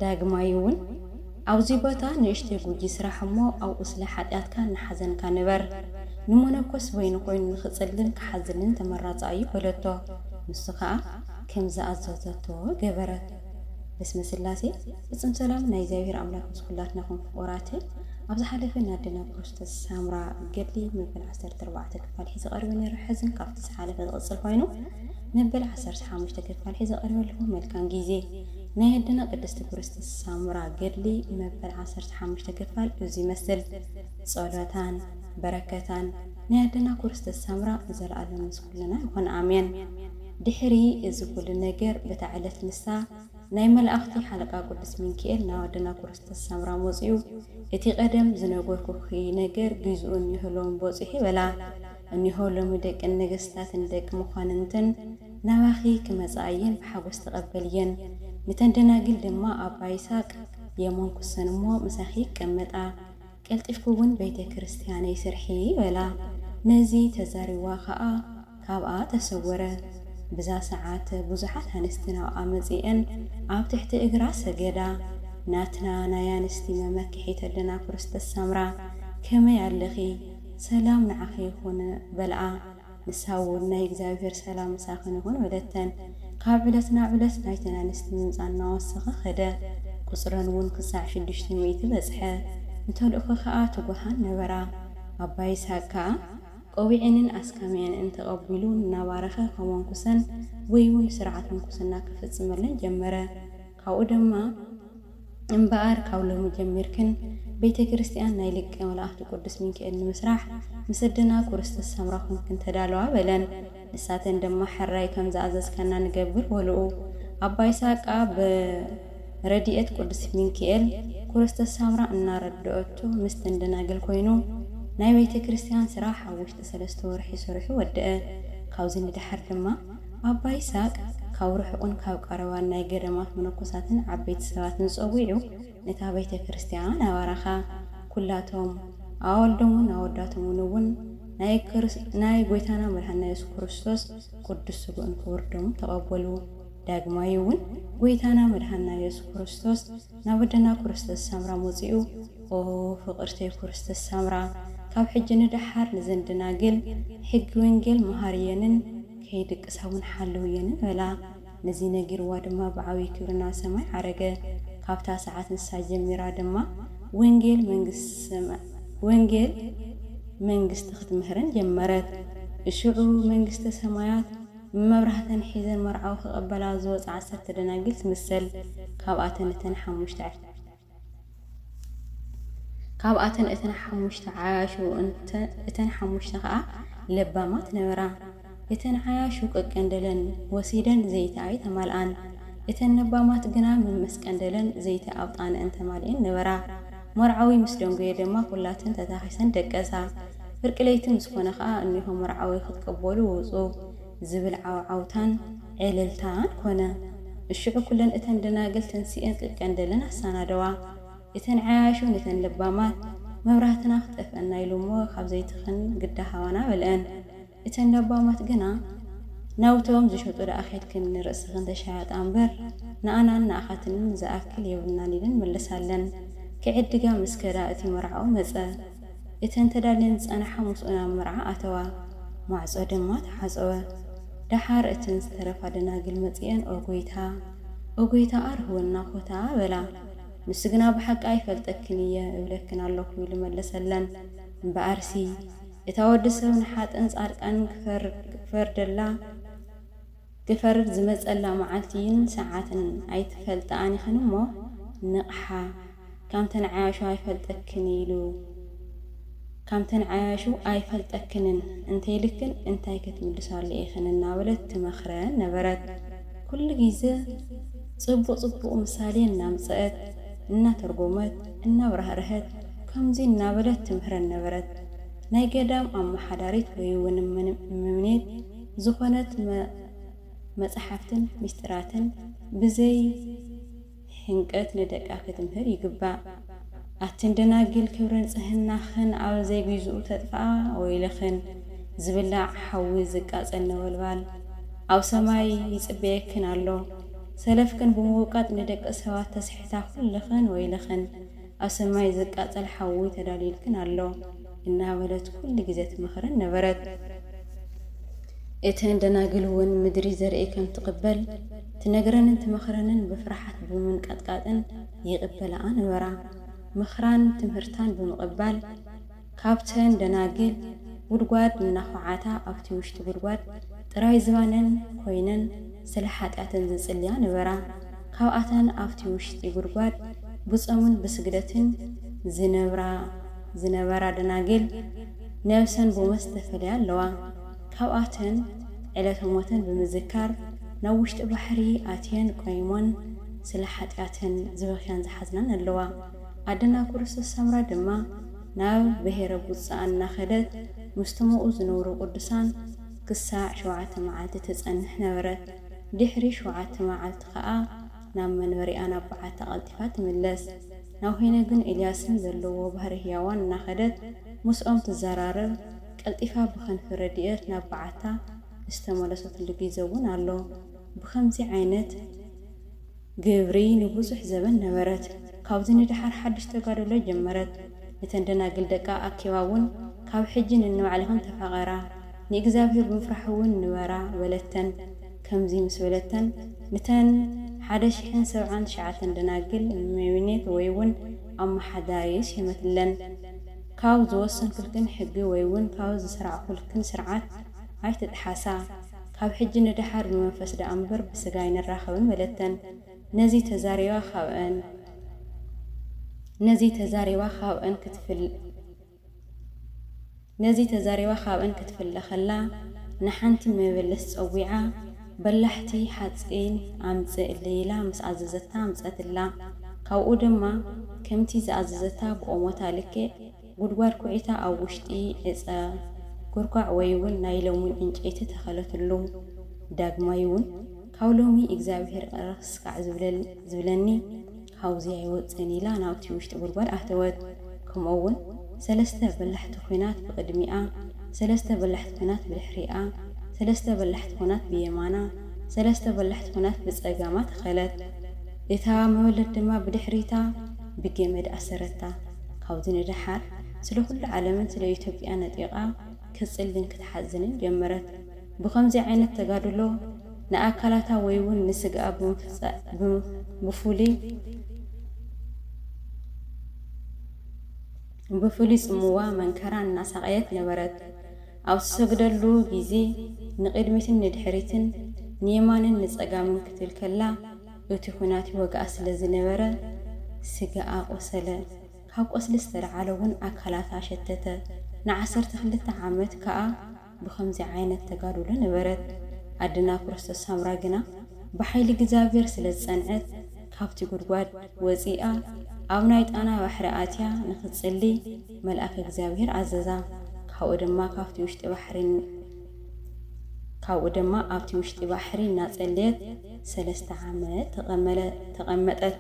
ዳግማይውን ኣብዚ ቦታ ንእሽተ ጉጂ ስራሕ እሞ ኣብኡ ስለ ሓጢኣትካ ንሓዘንካ ንበር ንመነኮስ ወይኑ ኮይኑ ንኽጽልን ክሓዝንን ተመራጻ እዩ በለቶ ንሱ ከዓ ከም ዝኣዘዘቶ ገበረት በስመ ስላሴ ፍጹም ሰላም ናይ እግዚአብሔር ኣምላክ ምስ ኩላትናኹም ፍቁራትን ኣብዚ ሓለፈ ናድና ክርስቶስ ሳምራ ገድሊ መበል 14 ክፋል ሒዙ ቀሪቡ ነይሩ ሕዝን ካብቲ ዝሓለፈ ዝቕጽል ኮይኑ መበል 15 ክፋል ሒዙ ቀሪበልኩ መልካም ጊዜ ናይ ኣድና ቅድስቲ ክርስቶስ ሳምራ ገድሊ መበል 15 ክፋል እዚ መስል ጸሎታን በረከታን ናይ ኣድና ክርስቶስ ሳምራ ዘለዓለም ምስ ኩልና ይኹን ኣሜን። ድሕሪ እዚ ኩሉ ነገር በታ ዕለት ንሳ ናይ መላእኽቲ ሓለቃ ቅዱስ ሚካኤል ናብ ኣድና ክርስቶስ ሳምራ መጽኡ እቲ ቀደም ዝነበርኩኺ ነገር ግዝኡን ይህሎም በጽሑ በላ እኒሆ ሎሚ ደቂ ነገስታትን ደቂ መኳንንትን ናባኺ ክመጻእየን ብሓጎስ ተቐበልየን ንተንደናግል ድማ ኣባ ይስሐቅ የመንኩሰን እሞ ምሳኺ ቀመጣ ቀልጢፍኩውን ቤተ ክርስቲያነይ ስርሒ በላ ነዚ ተዛሪዋ ከዓ ካብኣ ተሰወረ ብዛ ሰዓት ብዙሓት ኣንስቲ ናብኣ መጺአን ኣብ ትሕቲ እግራ ሰገዳ ናትና ናይ ኣንስቲ መመክሒት ኣድና ክርስቶስ ሳምራ ከመይ ኣለኺ ሰላም ንዓኺ ይኹን በልዓ ንሳውን ናይ እግዚአብሔር ሰላም ምሳኽን ይኹን ወለተን ካብ ዕለት ናብ ዕለት ናይተን ኣንስቲ ምምፃእ እናወሰኸ ኸደ ቁፅረን እውን ክሳዕ 600 በጽሐ እንተልእኹ ከዓ ትጉሃን ነበራ ኣባ ይስሐቅ ከዓ ቆቢዕንን ኣስካሚዕንን ተቐቢሉ እናባረኸ ከመንኩሰን ወይ እውን ስርዓት ምንኩስና ክፍጽመለን ጀመረ። ካብኡ ድማ እምበኣር ካብ ሎሚ ጀሚርክን ቤተ ክርስቲያን ናይ ልቀ መላእኽቲ ቅዱስ ሚካኤል ንምስራሕ ምስ ኣድና ክርስቶስ ሳምራ ኮንክን ተዳለዋ በለን ንሳተን ድማ ሕራይ ከም ዝኣዘዝከና ንገብር በልኡ ኣባ ይስሐቅ በረድኤት ቅዱስ ሚካኤል ክርስቶስ ሳምራ እናረድአቶ ምስ ተንደናግል ኮይኑ ናይ ቤተ ክርስቲያን ስራሕ ኣብ ውሽጢ 3 ወርሒ ሰሪሑ ወድአ። ካብዚ ንድሕር ድማ ኣባ ይስሐቅ ካብ ርሑቕን ካብ ቀረባን ናይ ገዳማት መነኮሳትን ዓበይቲ ሰባትን ፀዊዑ ነታ ቤተ ክርስቲያን ኣባረኻ ኩላቶም ኣወልዶምን ኣወዳቶምን እውን ናይ ጎይታና መድኃኒትና ኢየሱስ ክርስቶስ ቅዱስ ስግኡን ክቡር ደሙ ተቐበሉ። ዳግማይ እውን ጎይታና መድኃኒትና ኢየሱስ ክርስቶስ ናብ ኣድና ክርስቶስ ሳምራ መጺኡ ኦ ፍቅርተይ ክርስቶስ ሳምራ ካብ ሕጂ ንድሓር ንዘንደናግል ሕጊ ወንጌል መሃርየንን ከይድቅሳውን ሓለውየንን በላ ነዚ ነጊርዋ ድማ ብዓብይ ክብርና ሰማይ ዓረገ። ካብታ ሰዓት ንሳ ጀሚራ ድማ ወንጌል መንግስቲ ክትምህረን ጀመረት። እሽዑ መንግስተ ሰማያት መብራህተን ሒዘን መርዓዊ ክቐበላ ዝወፅ 10 ደናግል ትምሰል ካብኣተን እተን 5 ዓያሹ እተን 5 ከዓ ለባማት ነበራ። እተን ዓያሹ ቀቀንደለን ወሲደን ዘይቲ ኣይ ተማልአን እተን ነባማት ግና መመስቀንደለን ዘይቲ ኣውጣነን ተማልአን ነበራ። መርዓዊ ምስ ደንጎየ ድማ ኩላተን ተታኺሰን ደቀሳ። ፍርቂ ለይቲ ምስ ኮነ ከዓ እኒሆ መርዓዊ ክትቀበሉ ውፁ ዝብል ዓውዓውታን ዕልልታን ኮነ። እሽዑ ኩለን እተን ደናግል ተንሲአን ቀቀንደለን ኣሳናደዋ። እተን ዓያሹ ነተን ለባማት መብራህትና ክጠፍአና ኢሉ እሞ ካብ ዘይትኽን ግዳሃዋና በልአን። እተን ለባማት ግና ናውቶም ዝሸጡ ደኣኼትክን ርእስኽን ተሻያጣ እምበር ንኣናን ንኣኻትንን ዝኣክል የብልናን ኢለን መለሳለን። ክዕድጋ ምስከዳ እቲ መርዓዊ መፀ እተን ተዳልየን ዝጸንሓ ምስኡና መርዓ ኣተዋ ማዕጾ ድማ ተሓፀወ። ደሓር እተን ዝተረፋ ደናግል መጺአን ኦጎይታ ኣርህወና ኾታ በላ ንሱ ግና ብሓቂ ኣይፈልጠክን እየ እብለክን ኣለኹ ኢሉ መለሰለን። እምበኣርሲ እታ ወዲ ሰብ ንሓጥን ጻድቃን ክፈርድ ዝመጸላ መዓልቲን ሰዓትን ኣይትፈልጣን ይኽን እሞ ንቕሓ ካምተን ዓያሹ ኣይፈልጠክንን እንተይልክን እንታይ ክትምልሳሉ ኢኽን እናበለት ትመኽረን ነበረት። ኩሉ ጊዜ ጽቡቕ ምሳሌ እናምጽአት እናተርጎመት እናብራህርህት ከምዚ እናበለት ትምህረን ነበረት። ናይ ገዳም ኣመሓዳሪት ወይ እውን ምምኔት ዝኾነት መጽሓፍትን ምስጢራትን ብዘይ ሕንቀት ንደቃ ክትምህር ይግባእ። ኣትንደናግል ክብረን ጽህናኽን ኣብ ዘይግዝኡ ተጥፍኣ ወይለኽን ዝብላዕ ሓዊ ዝቃጸል ነበልባል ኣብ ሰማይ ይጽበየክን ኣሎ። سلفكن بموقات ندق سوات تسحتا كلخن ويلخن أسماي زقات الحوي تداليلكن الله إنها ولد كل جزت مخرن نبرت إتهن دناقلون مدري زرئي كم تقبل تنقرن انت مخرنن بفرحة بمن قطقاطن يقبل آن ورا مخران تمهرتان بمقبال كابتن دناقل ودقواد من أخوعاتا أفتي وشت ودقواد تراي زبانن كوينن سلحات آتن زنسليان ورا كاواتن أفتي وشت ودقواد بصمون بسجدتن زنبرا دناقل نفسن بمستفليان لوا كاواتن علتهموتن بمذكار نوشت بحري آتين قيمون سلحات آتن زبخيان زحزنان اللوا عدنا كورس السمرة دما ناو بهير بوصان ناخدت مستمعو زنورو قدسان كساع شوعات معالت تسأنح نورت دحري شوعات معالت خاء نام منوري أنا بعات قلتفات ملس ناو هنا قن إلياسن ذلو بهره يوان ناخدت مسؤوم تزارارب قلتفا بخن فرديات نابعاتا استمالسات اللي بيزون علو بخمسي عينت قبري نبوزح زبن نبرت كاوزن دحر حدش تقارلو جمرت نتندنا قلدقا أكيواون كاو حجين إنو عليهم تفاغرا نيقزابير بمفرحون نورا ولتن كمزي مسولتن نتن حدش حين سبعان شعاتن دناقل ميونيت ويون أما حدايش يمثلن كاو زوصن كلكن حقي ويون كاو زسرع كلكن سرعات هاي تتحاسا كاو حجين دحر بمنفس دا أمبر بسقاين الراخبن ولتن نزي تزاريوا خاوئن كتفل لخلا نحنتي مبلس صويعة بلحتي حاتسين عمزة الليلة مس عززتها مزقت الله كاو دما كمتي زعززتها بقومتها لكي قدوار كوعيتا أو وشتي إذا كوركع ويون نايلومن إنجيت تخلت اللوم داق مايون كاولومي إجزابير أرسكع زبلني هاوزي عيوت سنيلا ناوتي وشت قربال أهتوت كم أول سلسته بلحت خينات بقدميئة سلسته بلحت خينات بالحريئة سلسته بلحت خينات بيمانا سلسته بلحت خينات بسقامات خلت إذا مولد دما بدحريتا بجمد أسرتا كاوزين دحر سلو كل عالم سلو يوتوبيا نطيقة كسلين كتحزنين جمرت بخمسي عينت تقادلو نأكلتا ويون نسقا بفولي سموا منكران ناسقيت نبرت أو سجدلو جيزي نقدمتن ندحريتن نيمانن نسقامن كتل كلا يوتيخوناتي وقاس لزنبرة سقا قوسلا كاو قوسل استرعالون أكلتا شتتا نعسر تخلت عامت كا بخمسي عينت تقالو لنبرت عدنا كرست السامراجنا بحيل جزابير سلسنعت كافتي قدواد وزيئة أو نايت أنا وحرقاتيا نختصلي ملأك جزابير عززا كاو دما كافتي وشتي بحرين ناتسليت سلست عامات تقمتت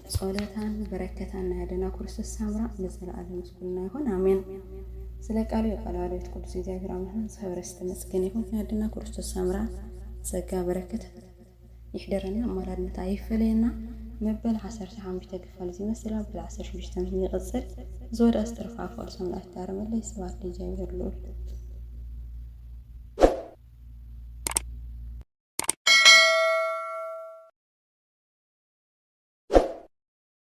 صولتان بركتان عدنا كرست السامرا نزل على مسكولنا يكون آمين سلك علي قالوا تقول زي جابر عمران صبر استمسكني يكون عندنا كرست السامرة سجى بركة يحضرنا مراد نتعيف لنا مبل 10 عام بتقفل زي مثلا بالعصر مش تمشي قصر زود استرفع فرصة من أحترم اللي سوات لي جابر لول